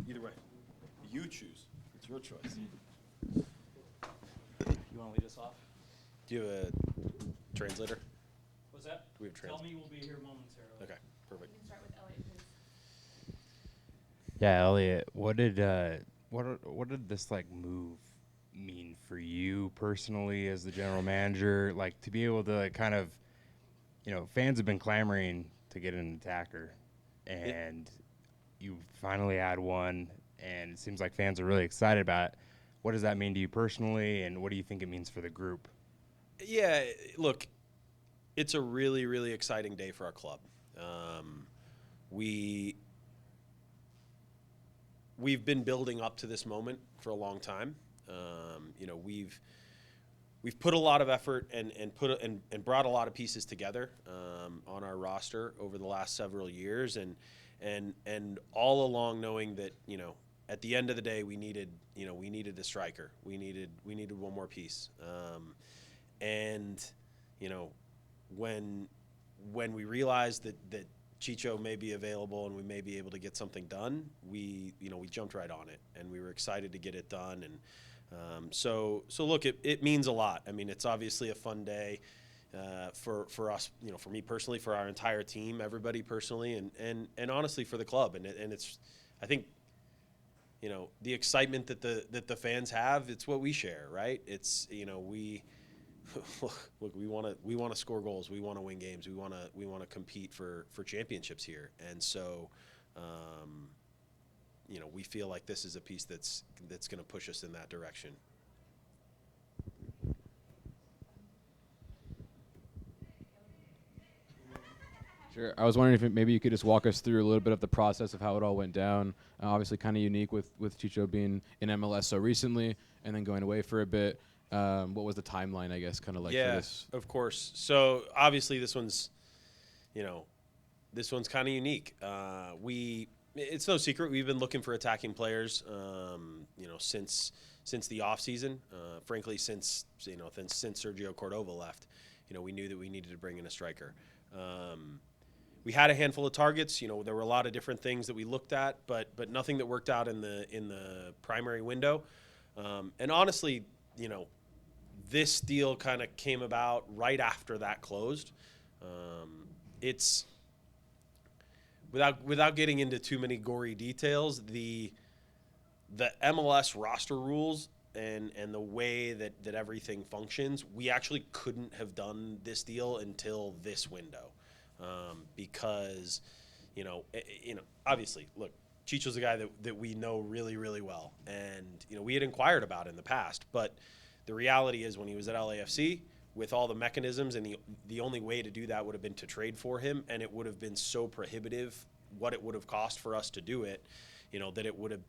Either way. You choose. It's your choice. You want to lead us off? Do you have a translator? What's that? Do we have Tell me we'll be here momentarily. Okay, perfect. We can start with Elliot, please. Yeah, Elliot, what did this like move mean for you personally as the general manager? Like to be able to kind of, fans have been clamoring to get an attacker, and you finally had one, and it seems like fans are really excited about it. What does that mean to you personally, and what do you think it means for the group? Yeah, look, it's a really, really exciting day for our club. We've been building up to this moment for a long time. We've put a lot of effort and brought a lot of pieces together on our roster over the last several years, and all along knowing that at the end of the day we needed a striker. We needed one more piece. When we realized that Chicho may be available and we may be able to get something done, we jumped right on it, and we were excited to get it done. And so look, it means a lot. I mean, it's obviously a fun day for us, for me personally, for our entire team, everybody personally, and honestly for the club. And it's, I think, the excitement that the fans have, it's what we share, right? It's look, we want to score goals. We want to win games. We want to compete for championships here. And so, we feel like this is a piece that's going to push us in that direction. Sure. I was wondering if maybe you could just walk us through a little bit of the process of how it all went down. Obviously, kind of unique with Chicho being in MLS so recently and then going away for a bit. What was the timeline, I guess, kind of like for this? Yeah, of course. So obviously this one's kind of unique. It's no secret we've been looking for attacking players, since the off season. Frankly, since Sergio Cordova left, we knew that we needed to bring in a striker. We had a handful of targets. There were a lot of different things that we looked at, but nothing that worked out in the primary window. And honestly, this deal kind of came about right after that closed. It's without getting into too many gory details, the MLS roster rules and the way that everything functions, we actually couldn't have done this deal until this window, because obviously, look, Chicho's a guy that we know really, really well, and we had inquired about in the past, but the reality is when he was at LAFC, with all the mechanisms, and the only way to do that would have been to trade for him, and it would have been so prohibitive what it would have cost for us to do it, that it would have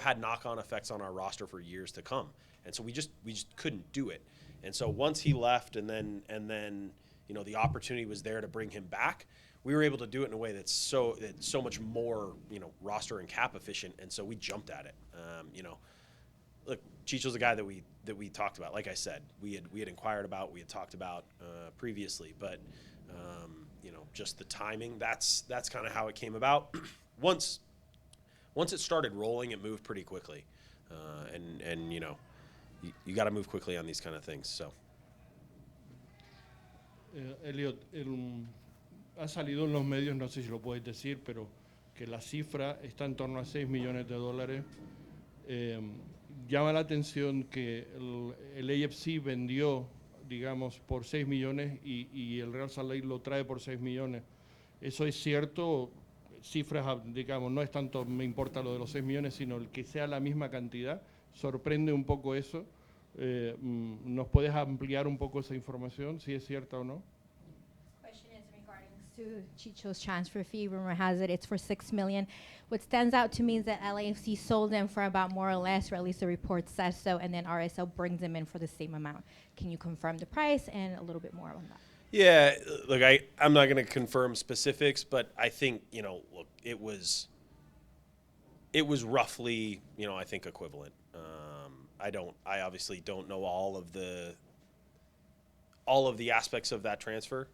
had knock-on effects on our roster for years to come. And so we just couldn't do it. And so once he left, and then the opportunity was there to bring him back, we were able to do it in a way that's so much more roster and cap efficient, and so we jumped at it. Look, Chicho's a guy that we talked about. Like I said, we had inquired about, we had talked about previously, but just the timing. That's kind of how it came about. Once it started rolling, it moved pretty quickly, and you got to move quickly on these kind of things. So, Elliot, ha salido en los medios, no sé si lo puedes decir, pero que la cifra está en torno a $6 millones. Llama la atención que el AFC vendió, digamos, por 6 millones y el Real Salt Lake lo trae por 6 millones. ¿Eso es cierto? Cifras, digamos, no es tanto me importa lo de los 6 millones, sino el que sea la misma cantidad. Sorprende un poco eso. ¿Nos puedes ampliar un poco esa información, si es cierta o no? Question is regarding to Chicho's transfer fee. Rumor has it it's for $6 million. What stands out to me is that LAFC sold him for about more or less, or at least the report says so, and then RSL brings him in for the same amount. Can you confirm the price and a little bit more on that? yeah, look, I'm not going to confirm specifics, but I think look, it was roughly I think equivalent. I obviously don't know all of the aspects of that transfer.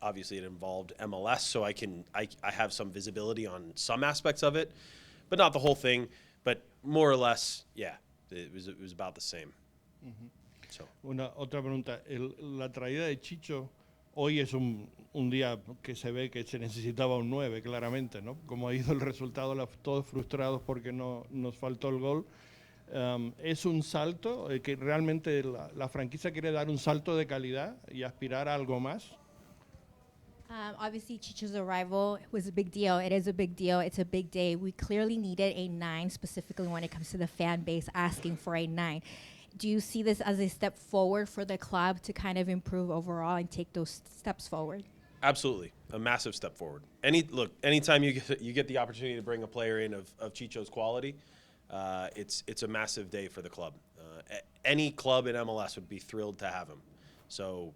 Obviously, it involved MLS, so I have some visibility on some aspects of it. but not the whole thing. But more or less, yeah, it was about the same. So. Otra pregunta. La traída de Chicho hoy es un día que se ve que se necesitaba un 9, claramente, ¿no? Como ha ido el resultado, todos frustrados porque no nos faltó el gol. Es un salto que realmente la franquicia quiere dar un salto de calidad y aspirar a algo más. Obviously, Chicho's arrival was a big deal. It is a big deal. It's a big day. We clearly needed a 9, specifically when it comes to the fan base asking for a 9. Do you see this as a step forward for the club to kind of improve overall and take those steps forward? Absolutely, a massive step forward. Anytime you get the opportunity to bring a player in of Chicho's quality, it's a massive day for the club. Any club in MLS would be thrilled to have him. So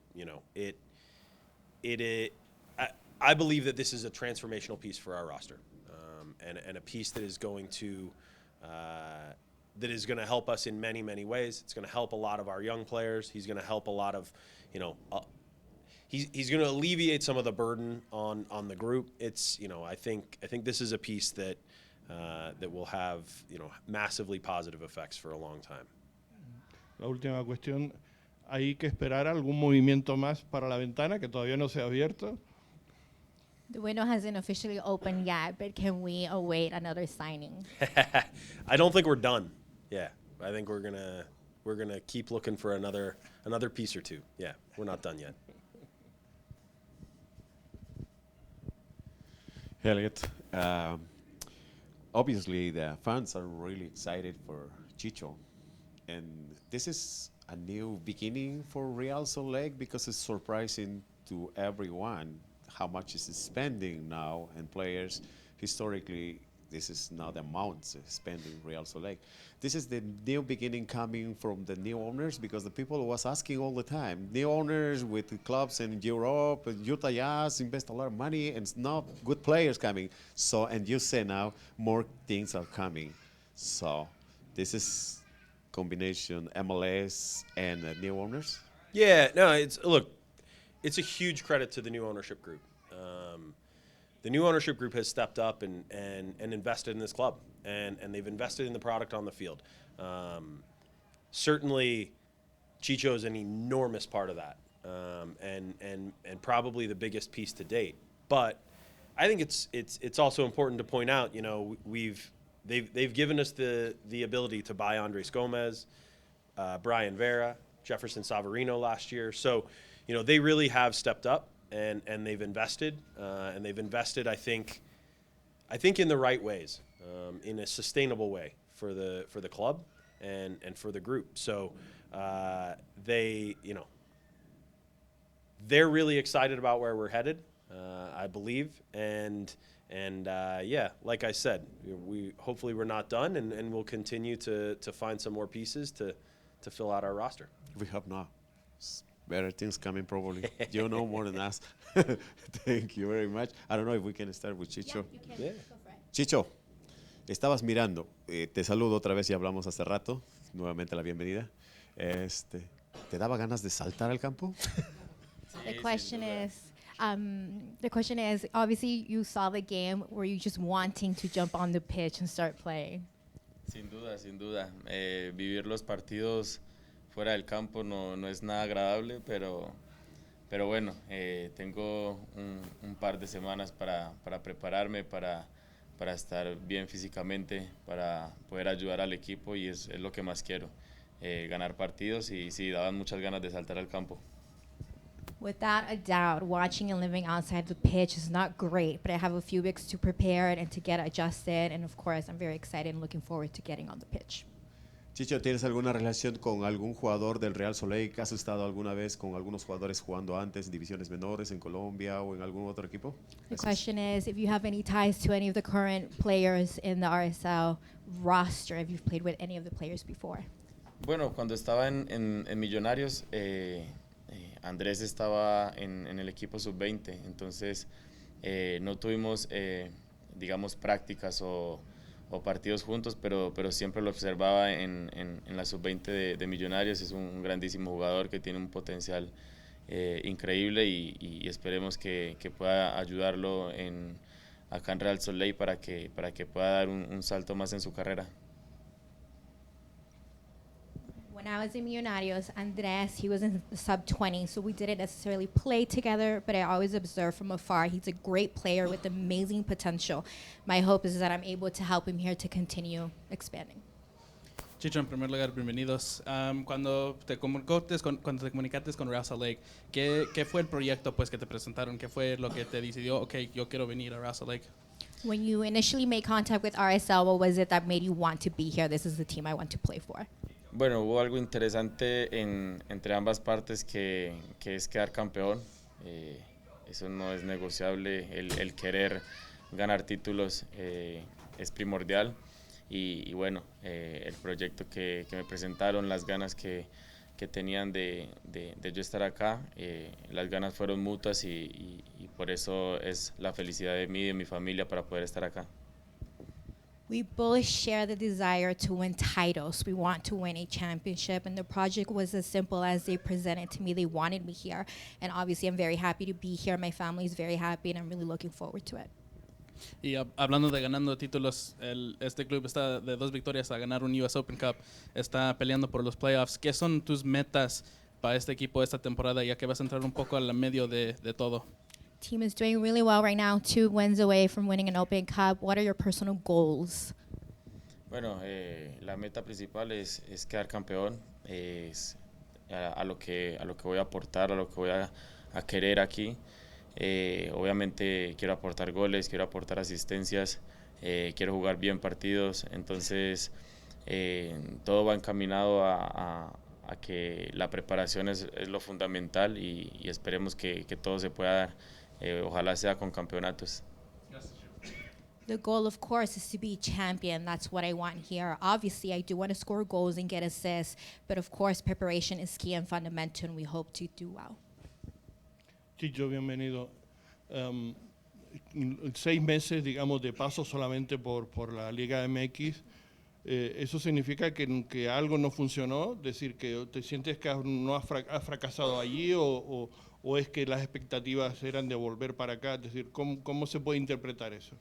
I believe that this is a transformational piece for our roster, and a piece that is going to help us in many, many ways. It's going to help a lot of our young players. He's going to help a lot of, he's going to alleviate some of the burden on the group. It's, I think this is a piece that will have, massively positive effects for a long time. La última cuestión, ¿hay que esperar algún movimiento más para la ventana que todavía no se ha abierto? The window hasn't officially opened yet, but can we await another signing? I don't think we're done. Yeah, I think we're gonna keep looking for another piece or two. Yeah, we're not done yet. Elliot, obviously the fans are really excited for Chicho, and this is a new beginning for Real Salt Lake because it's surprising to everyone how much is spending now, and players historically this is not the amounts spending Real Salt Lake. This is the new beginning coming from the new owners, because the people was asking all the time, new owners with clubs in Europe, Utah Jazz invest a lot of money and it's not good players coming. So, and you say now more things are coming. So this is combination MLS and new owners? Yeah, no, it's a huge credit to the new ownership group. The new ownership group has stepped up and invested in this club, and they've invested in the product on the field. Certainly, Chicho is an enormous part of that, and probably the biggest piece to date. But I think it's also important to point out, they've given us the ability to buy Andres Gomez, Brian Vera, Jefferson Savarino last year. So, they really have stepped up and they've invested, I think in the right ways, in a sustainable way for the club and for the group. So they're really excited about where we're headed, I believe, and yeah, like I said, hopefully we're not done, and we'll continue to find some more pieces to fill out our roster. We hope not. Better things coming probably. You know more than us. Thank you very much. I don't know if we can start with Chicho. Yeah, you can. Yeah. Go for it. Chicho, estabas mirando. Te saludo otra vez y hablamos hace rato. Nuevamente la bienvenida. ¿Te daba ganas de saltar al campo? The question is, obviously you saw the game. Were you just wanting to jump on the pitch and start playing? Sin duda, sin duda. Vivir los partidos fuera del campo no es nada agradable, pero bueno, tengo un par de semanas para prepararme, para estar bien físicamente, para poder ayudar al equipo, y es lo que más quiero, ganar partidos, y sí, daban muchas ganas de saltar al campo. Without a doubt, watching and living outside the pitch is not great, but I have a few weeks to prepare and to get adjusted, and of course, I'm very excited and looking forward to getting on the pitch. Chicho, ¿tienes alguna relación con algún jugador del Real Salt Lake? ¿Has estado alguna vez con algunos jugadores jugando antes en divisiones menores en Colombia o en algún otro equipo? The question is if you have any ties to any of the current players in the RSL roster, if you've played with any of the players before. Bueno, cuando estaba en Millonarios, Andrés estaba en el equipo sub-20, entonces no tuvimos, digamos, prácticas o partidos juntos, pero siempre lo observaba en la sub-20 de Millonarios. Es un grandísimo jugador que tiene un potencial increíble, y esperemos que pueda ayudarlo acá en Real Salt Lake para que pueda dar un salto más en su carrera. When I was in Millonarios, Andres, he was in the sub-20, so we didn't necessarily play together, but I always observed from afar. He's a great player with amazing potential. My hope is that I'm able to help him here to continue expanding. Chicho, en primer lugar, bienvenidos. Cuando te comunicaste con Real Salt Lake, ¿qué fue el proyecto pues, que te presentaron? ¿Qué fue lo que te decidió, ok, yo quiero venir a Real Salt Lake? When you initially made contact with RSL, what was it that made you want to be here? This is the team I want to play for. Bueno, hubo algo interesante entre ambas partes que es quedar campeón. Eso no es negociable, el querer ganar títulos es primordial. Y bueno, el proyecto que me presentaron, las ganas que tenían de yo estar acá, las ganas fueron mutuas y por eso es la felicidad de mí y de mi familia para poder estar acá. We both share the desire to win titles. We want to win a championship, and the project was as simple as they presented to me. They wanted me here, and obviously I'm very happy to be here. My family is very happy, and I'm really looking forward to it. Y hablando de ganando títulos, este club está de 2 victorias a ganar un US Open Cup. Está peleando por los playoffs. ¿Qué son tus metas para este equipo esta temporada, ya que vas a entrar un poco al medio de todo? Team is doing really well right now, 2 wins away from winning an Open Cup. What are your personal goals? Bueno, la meta principal es quedar campeón, es a lo que voy a aportar, a lo que voy a querer aquí. Obviamente quiero aportar goles, quiero aportar asistencias, quiero jugar bien partidos, entonces todo va encaminado a que la preparación es lo fundamental y esperemos que todo se pueda dar. Ojalá sea con campeonatos. The goal, of course, is to be champion. That's what I want here. Obviously, I do want to score goals and get assists, but of course, preparation is key and fundamental, and we hope to do well. Chicho, bienvenido. 6 meses, digamos, de paso solamente por la Liga MX. ¿Eso significa que algo no funcionó? Es decir, que te sientes que no has fracasado allí o es que las expectativas eran de volver para acá. Es decir, ¿cómo se puede interpretar eso?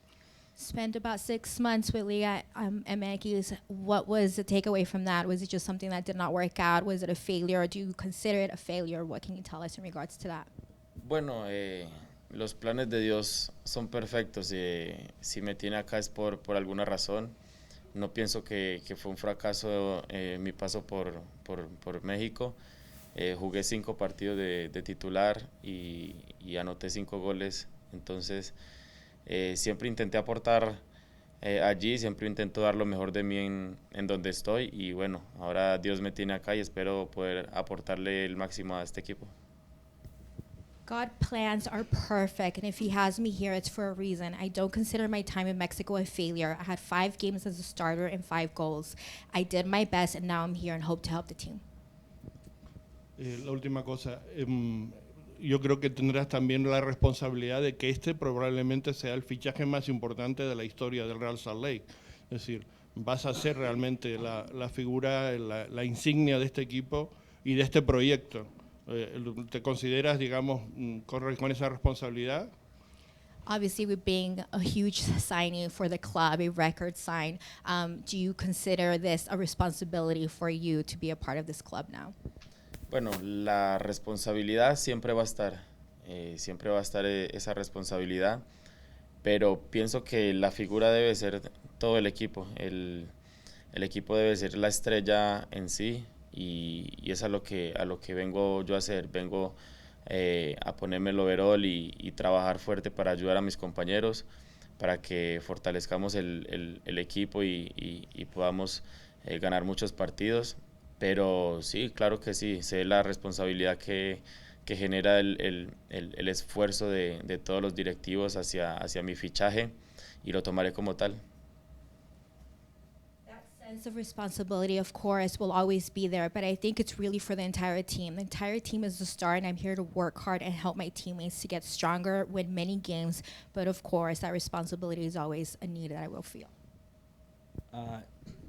Spent about 6 months with Liga MX. What was the takeaway from that? Was it just something that did not work out? Was it a failure? Do you consider it a failure? What can you tell us in regards to that? Bueno, los planes de Dios son perfectos. Si me tiene acá es por alguna razón. No pienso que fue un fracaso mi paso por México. Jugué 5 partidos de titular y anoté 5 goles. Entonces, siempre intenté aportar allí, siempre intento dar lo mejor de mí en donde estoy. Y bueno, ahora Dios me tiene acá y espero poder aportarle el máximo a este equipo. God plans are perfect, and if he has me here, it's for a reason. I don't consider my time in Mexico a failure. I had 5 games as a starter and 5 goals. I did my best, and now I'm here and hope to help the team. La última cosa, yo creo que tendrás también la responsabilidad de que este probablemente sea el fichaje más importante de la historia del Real Salt Lake. Es decir, vas a ser realmente la figura, la insignia de este equipo y de este proyecto. ¿Te consideras, digamos, con esa responsabilidad? Obviously, with being a huge signing for the club, a record sign, do you consider this a responsibility for you to be a part of this club now? Bueno, la responsabilidad siempre va a estar esa responsabilidad, pero pienso que la figura debe ser todo el equipo. El equipo debe ser la estrella en sí. Y es a lo que vengo yo a hacer, vengo a ponerme el overall y trabajar fuerte para ayudar a mis compañeros, para que fortalezcamos el equipo y podamos ganar muchos partidos. Pero sí, claro que sí, sé la responsabilidad que genera el esfuerzo de todos los directivos hacia mi fichaje y lo tomaré como tal. Sense of responsibility, of course, will always be there, but I think it's really for the entire team. The entire team is the star, and I'm here to work hard and help my teammates to get stronger, win many games, but of course, that responsibility is always a need that I will feel.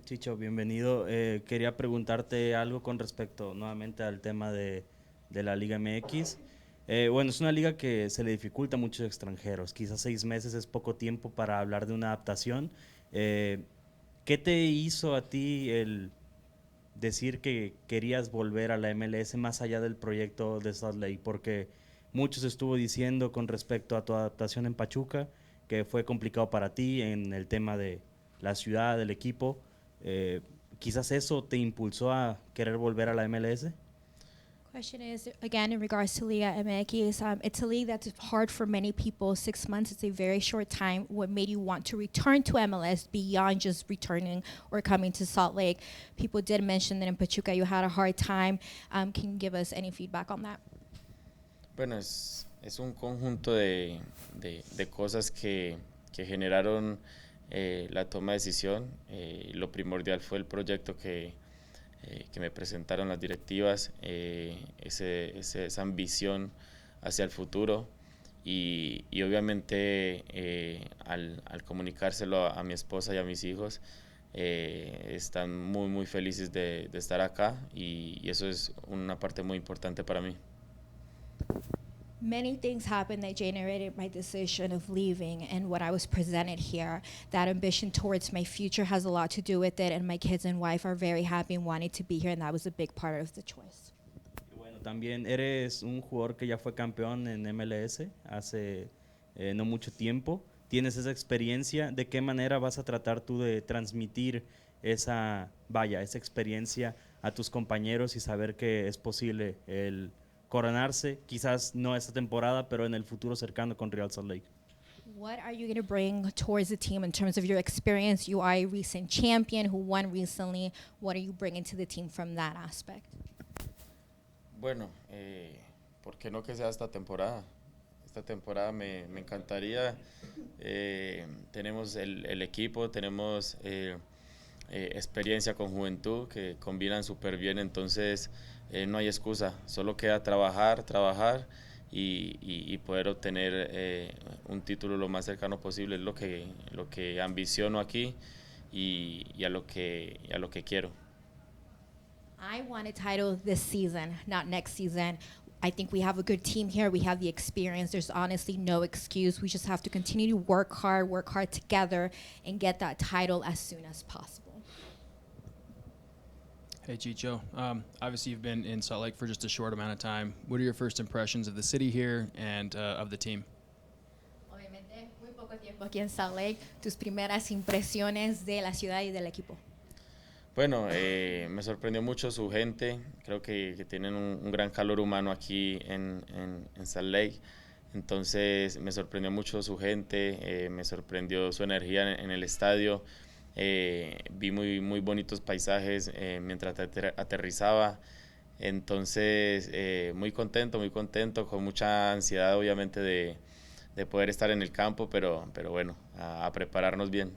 Chicho, bienvenido. Quería preguntarte algo con respecto nuevamente al tema de la Liga MX. Bueno, es una liga que se le dificulta a muchos extranjeros. Quizás 6 meses es poco tiempo para hablar de una adaptación. ¿Qué te hizo a ti el decir que querías volver a la MLS más allá del proyecto de Salt Lake? Porque muchos estuvo diciendo con respecto a tu adaptación en Pachuca que fue complicado para ti en el tema de la ciudad, del equipo. Quizás eso te impulsó a querer volver a la MLS. Question is, again, in regards to Liga MX, it's a league that's hard for many people. 6 months, it's a very short time. What made you want to return to MLS beyond just returning or coming to Salt Lake? People did mention that in Pachuca you had a hard time. Can you give us any feedback on that? Bueno, es un conjunto de cosas que generaron la toma de decisión. Lo primordial fue el proyecto que me presentaron las directivas, esa ambición hacia el futuro y obviamente al comunicárselo a mi esposa y a mis hijos, están muy felices de estar acá y eso es una parte muy importante para mí. Many things happened that generated my decision of leaving and what I was presented here. That ambition towards my future has a lot to do with it, and my kids and wife are very happy and wanted to be here, and that was a big part of the choice. Bueno, también eres un jugador que ya fue campeón en MLS hace no mucho tiempo. Tienes esa experiencia. ¿De qué manera vas a tratar tú de transmitir esa experiencia a tus compañeros y saber que es posible el coronarse, quizás no esta temporada, pero en el futuro cercano con Real Salt Lake? What are you going to bring towards the team in terms of your experience? You are a recent champion who won recently. What are you bringing to the team from that aspect? Bueno, ¿por qué no que sea esta temporada? Esta temporada me encantaría. Tenemos el equipo, tenemos experiencia con juventud que combinan súper bien, entonces no hay excusa, solo queda trabajar y poder obtener un título lo más cercano posible. Es lo que ambiciono aquí y a lo que quiero. I want a title this season, not next season. I think we have a good team here. We have the experience. There's honestly no excuse. We just have to continue to work hard together, and get that title as soon as possible. Hey, Chicho. Obviously, you've been in Salt Lake for just a short amount of time. What are your first impressions of the city here and of the team? Obviamente, muy poco tiempo aquí en Salt Lake. Tus primeras impresiones de la ciudad y del equipo. Bueno, me sorprendió mucho su gente. Creo que tienen un gran calor humano aquí en Salt Lake. Entonces, me sorprendió mucho su gente, me sorprendió su energía en el estadio. Vi muy bonitos paisajes mientras aterrizaba, entonces muy contento, con mucha ansiedad obviamente de poder estar en el campo, pero bueno, a prepararnos bien.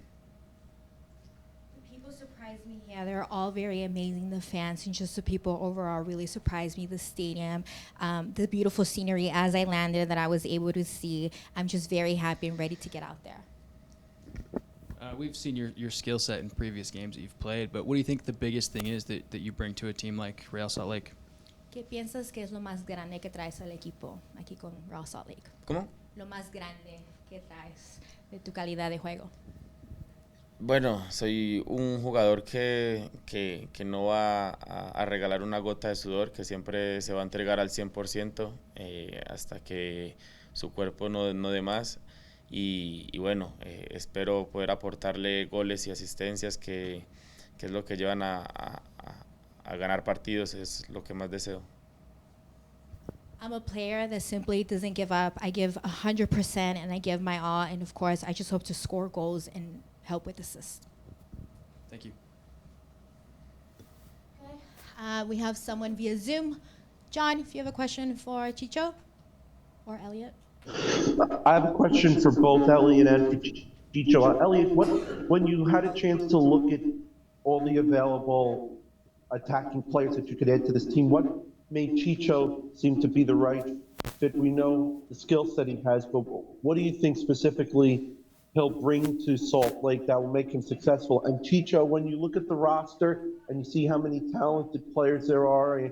The people surprised me. Yeah, they're all very amazing. The fans and just the people overall really surprised me. The stadium, the beautiful scenery as I landed that I was able to see. I'm just very happy and ready to get out there. We've seen your skill set in previous games that you've played, but what do you think the biggest thing is that you bring to a team like Real Salt Lake? ¿Qué piensas que es lo más grande que traes al equipo aquí con Real Salt Lake? ¿Cómo? Lo más grande que traes de tu calidad de juego. Bueno, soy un jugador que no va a regalar una gota de sudor, que siempre se va a entregar al 100% hasta que su cuerpo no dé más. Y bueno, espero poder aportarle goles y asistencias, que es lo que llevan a ganar partidos, es lo que más deseo. I'm a player that simply doesn't give up. I give 100% and I give my all, and of course I just hope to score goals and help with assists. Thank you. Okay. We have someone via Zoom. John, if you have a question for Chicho or Elliot. I have a question for both Elliot and for Chicho. Elliot, when you had a chance to look at all the available attacking players that you could add to this team, what made Chicho seem to be the right fit? We know the skill set he has, but what do you think specifically he'll bring to Salt Lake that will make him successful? And Chicho, when you look at the roster and you see how many talented players there are,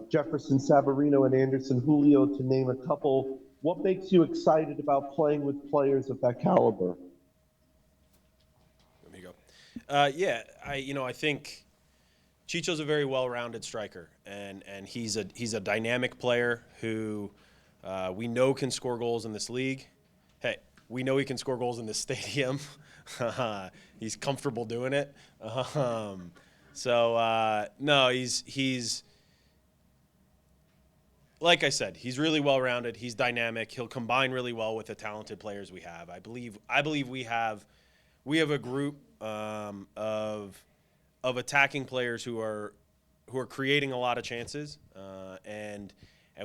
Jefferson Savarino and Anderson Julio, to name a couple. What makes you excited about playing with players of that caliber? Let me go. Yeah, I think Chicho's a very well-rounded striker, and he's a dynamic player who we know can score goals in this league. Hey, we know he can score goals in this stadium. He's comfortable doing it. No, he's like I said, he's really well-rounded. He's dynamic. He'll combine really well with the talented players we have. I believe we have a group of attacking players who are creating a lot of chances, and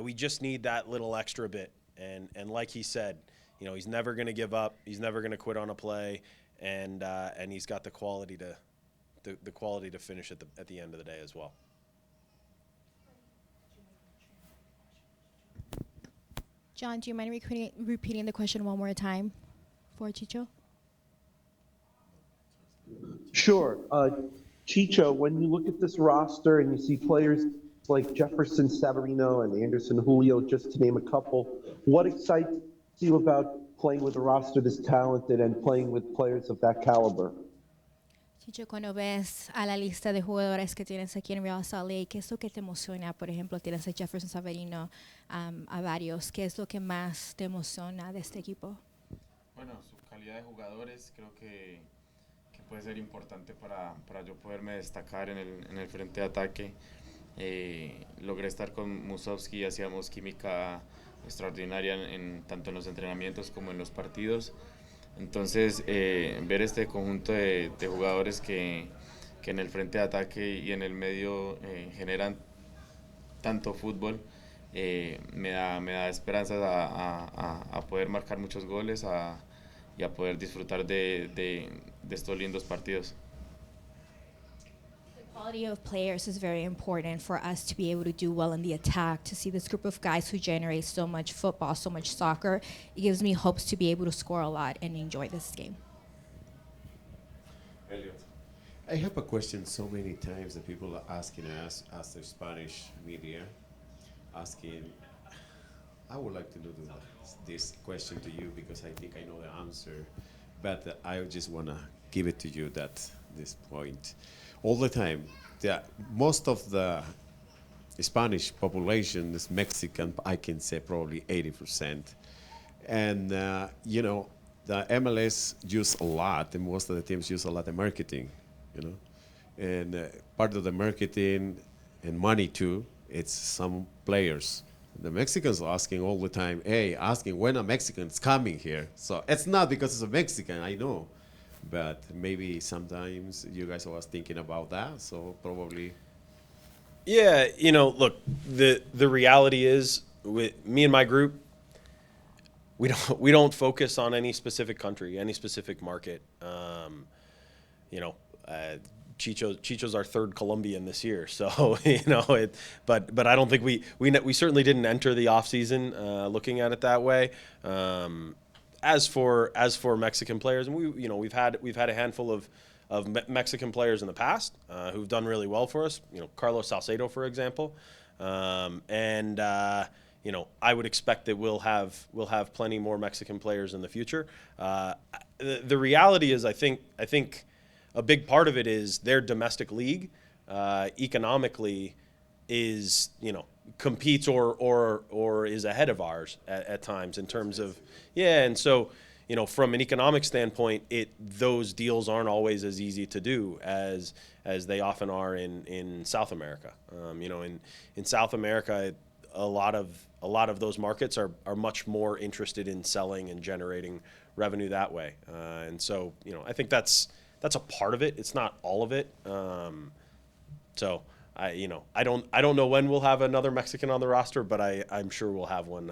we just need that little extra bit. And like he said, he's never going to give up. He's never going to quit on a play, and he's got the quality to finish at the end of the day as well. John, do you mind repeating the question one more time for Chicho? Sure. Chicho, when you look at this roster and you see players like Jefferson Savarino and Anderson Julio, just to name a couple, what excites you about playing with a roster this talented and playing with players of that caliber? Chicho, cuando ves a la lista de jugadores que tienes aquí en Real Salt Lake, ¿qué es lo que te emociona? Por ejemplo, tienes a Jefferson Savarino, a varios. ¿Qué es lo que más te emociona de este equipo? Bueno, su calidad de jugadores creo que puede ser importante para yo poderme destacar en el frente de ataque. Logré estar con Musovski y hacíamos química extraordinaria tanto en los entrenamientos como en los partidos. Entonces, ver este conjunto de jugadores que en el frente de ataque y en el medio generan tanto fútbol, me da esperanzas a poder marcar muchos goles y a poder disfrutar de estos lindos partidos. The quality of players is very important for us to be able to do well in the attack, to see this group of guys who generate so much football, so much soccer. It gives me hopes to be able to score a lot and enjoy this game. Elliot. I have a question so many times that people are asking us, as the Spanish media, asking, I would like to know this question to you because I think I know the answer, but I just want to give it to you this point. All the time, most of the Spanish population is Mexican, I can say probably 80%. And, the MLS use a lot, and most of the teams use a lot of marketing, And part of the marketing and money too, it's some players. The Mexicans are asking all the time, asking when a Mexican's coming here. So it's not because it's a Mexican, I know. But maybe sometimes you guys are always thinking about that, so probably. Yeah, look, the reality is, with me and my group, we don't focus on any specific country, any specific market. Chicho's our third Colombian this year, so but I don't think we certainly didn't enter the off season looking at it that way. As for Mexican players, and we've had a handful of Mexican players in the past who've done really well for us. Carlos Salcedo, for example, and I would expect that we'll have plenty more Mexican players in the future. The reality is, I think a big part of it is their domestic league economically is competes or is ahead of ours at times in terms of and so from an economic standpoint, those deals aren't always as easy to do as they often are in South America. In South America, a lot of those markets are much more interested in selling and generating revenue that way, and so I think that's a part of it. It's not all of it. So I don't know when we'll have another Mexican on the roster, but I'm sure we'll have one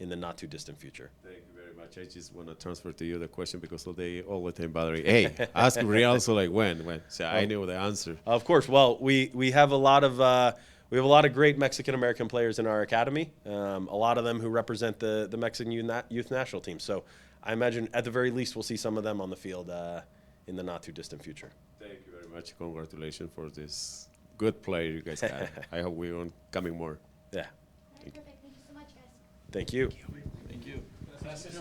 in the not too distant future. Thank you very much. I just want to transfer to you the question because they all the time bother me. Hey, ask Real so like when. So I know the answer. Of course. Well, we have a lot of great Mexican American players in our academy. A lot of them who represent the Mexican youth national team. So I imagine at the very least we'll see some of them on the field in the not too distant future. Thank you very much. Congratulations for this good player you guys got. I hope we're on coming more. Yeah. Perfect. Thank you so much, guys. Thank you. Thank you. Gracias.